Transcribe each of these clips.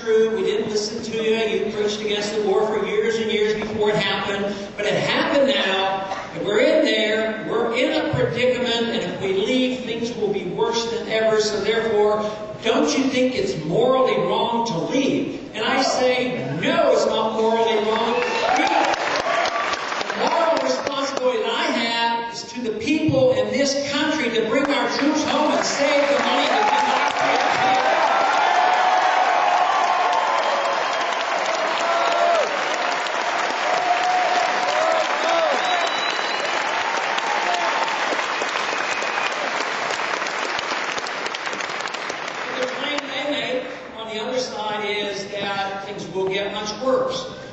true. We didn't listen to you. You preached against the war for years and years before it happened. But it happened now, and we're in there. We're in a predicament, and if we leave, things will be worse than ever. So therefore, don't you think it's morally wrong to leave? And I say, no, it's not morally wrong. The moral responsibility that I have is to the people in this country to bring our troops home and save the money that we not pay.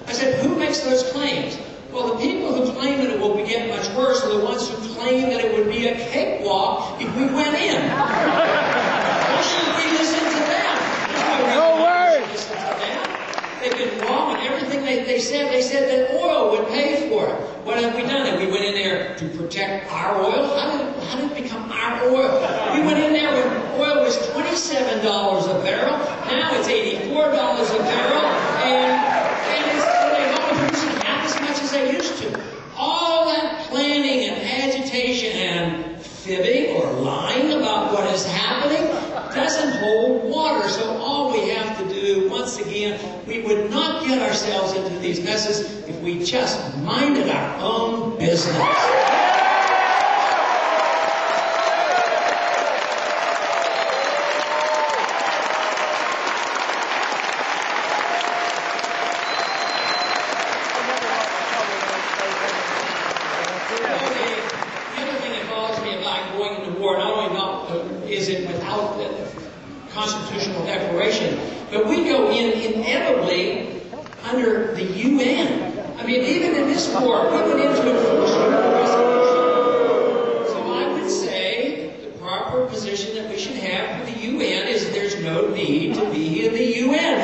I said, who makes those claims? Well, the people who claim that it will get much worse are the ones who claim that it would be a cakewalk if we went in. Why shouldn't we listen to them? No way! Listen to them. They've been wrong in everything they said. They said that oil would pay for it. What have we done? And we went in there to protect our oil? How did it become our oil? We went in there when oil was $27 a barrel. Now it's $84 a barrel. And they're only producing half as much as they used to. All that planning and agitation and fibbing or lying about what is happening doesn't hold water. So all we have to do, once again, we would not get ourselves into these messes if we just minded our own business. Constitutional declaration, but we go in inevitably under the UN. I mean, even in this war, we went into enforcement of the resolution. So I would say the proper position that we should have for the UN is there's no need to be in the UN.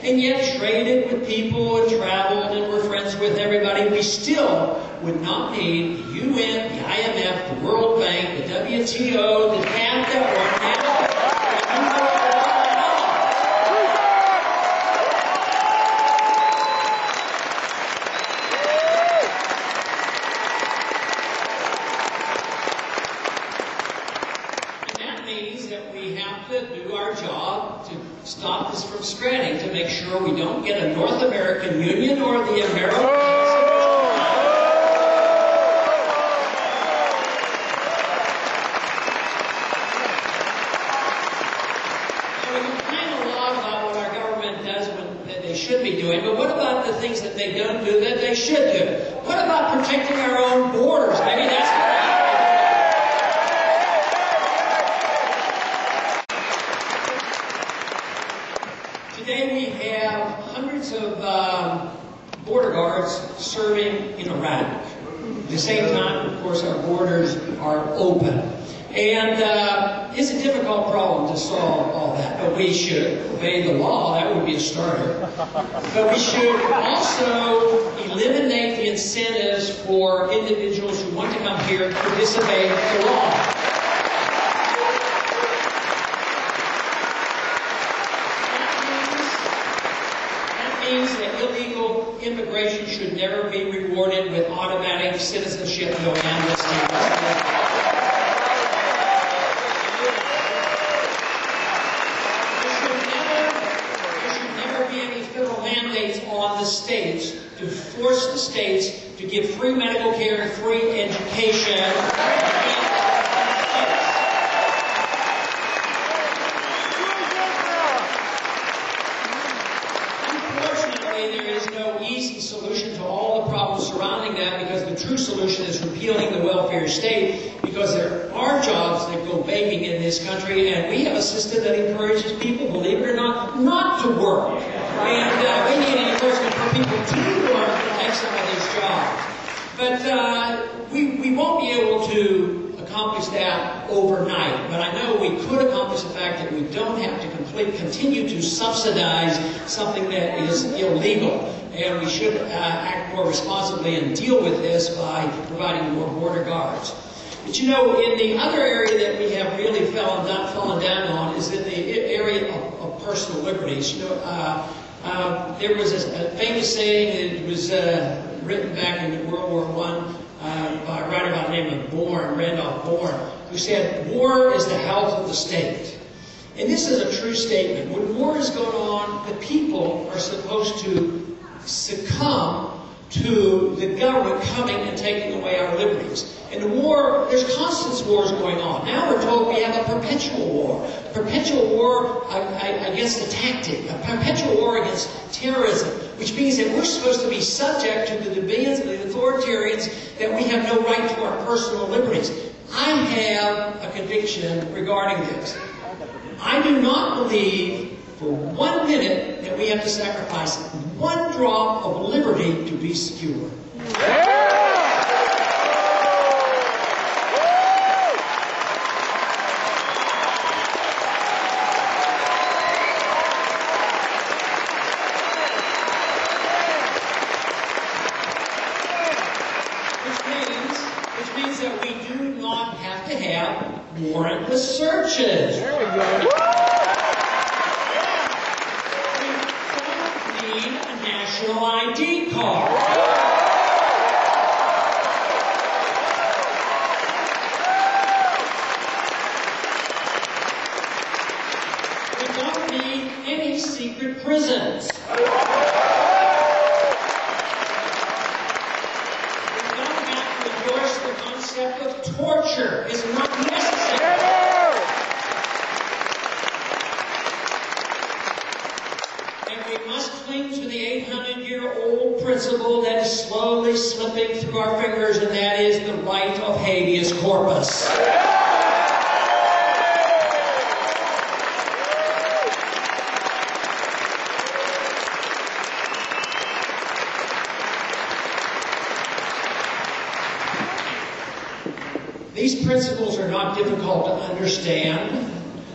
And yet traded with people and traveled and were friends with everybody, we still would not need the UN, the IMF, the World Bank, the WTO, the NAFTA, or NAFTA. And that means that we have to do our job to stop this from spreading, to make sure we don't get a North American Union or the American. We complain a lot about what our government does that they should be doing, but what about the things that they don't do that they should do? What about protecting our own borders? Maybe that's what Today we have hundreds of border guards serving in Iraq. At the same time, of course, our borders are open. And it's a difficult problem to solve all that, but we should obey the law. That would be a starter. But we should also eliminate the incentives for individuals who want to come here to disobey the law. Immigration should never be rewarded with automatic citizenship, no amnesty. There should never be any federal mandates on the states to force the states to give free medical care and free education. Solution to all the problems surrounding that, because the true solution is repealing the welfare state, because there are jobs that go begging in this country, and we have a system that encourages people, believe it or not to work. And we need an encouragement for people to work to take some of these jobs. But we won't be able to accomplish that overnight, but I know we could accomplish the fact that we don't have to continue to subsidize something that is illegal. And we should act more responsibly and deal with this by providing more border guards. But you know, in the other area that we have really fallen down on is in the area of personal liberties. You know, there was a famous saying that was written back in World War I by a writer by the name of Randolph Bourne, who said, "War is the health of the state." And this is a true statement. When war is going on, the people are supposed to succumb to the government coming and taking away our liberties. And the war, there's constant wars going on. Now we're told we have a perpetual war. Perpetual war against the tactic. A perpetual war against terrorism. Which means that we're supposed to be subject to the demands of the authoritarians, that we have no right to our personal liberties. I have a conviction regarding this. I do not believe for 1 minute that we have to sacrifice one drop of liberty to be secure. Which means that we do not have to have warrantless searches. There we go. National ID card. We don't need any secret prisons. We don't have to endorse the concept of torture. It's not necessary. Cling to the 800-year-old principle that is slowly slipping through our fingers, and that is the right of habeas corpus. These principles are not difficult to understand.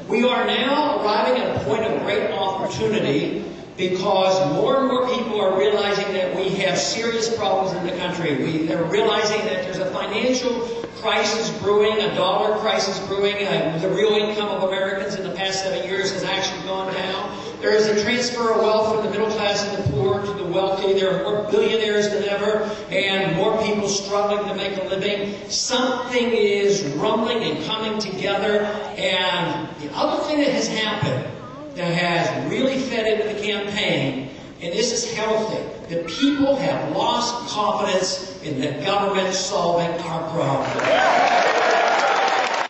We are now arriving at a point of great opportunity, because more and more people are realizing that we have serious problems in the country. They're realizing that there's a financial crisis brewing, a dollar crisis brewing. The real income of Americans in the past 7 years has actually gone down. There is a transfer of wealth from the middle class and the poor to the wealthy. There are more billionaires than ever, and more people struggling to make a living. Something is rumbling and coming together. And the other thing that has happened that has really fed into the campaign, and this is healthy, that people have lost confidence in the government solving our problems.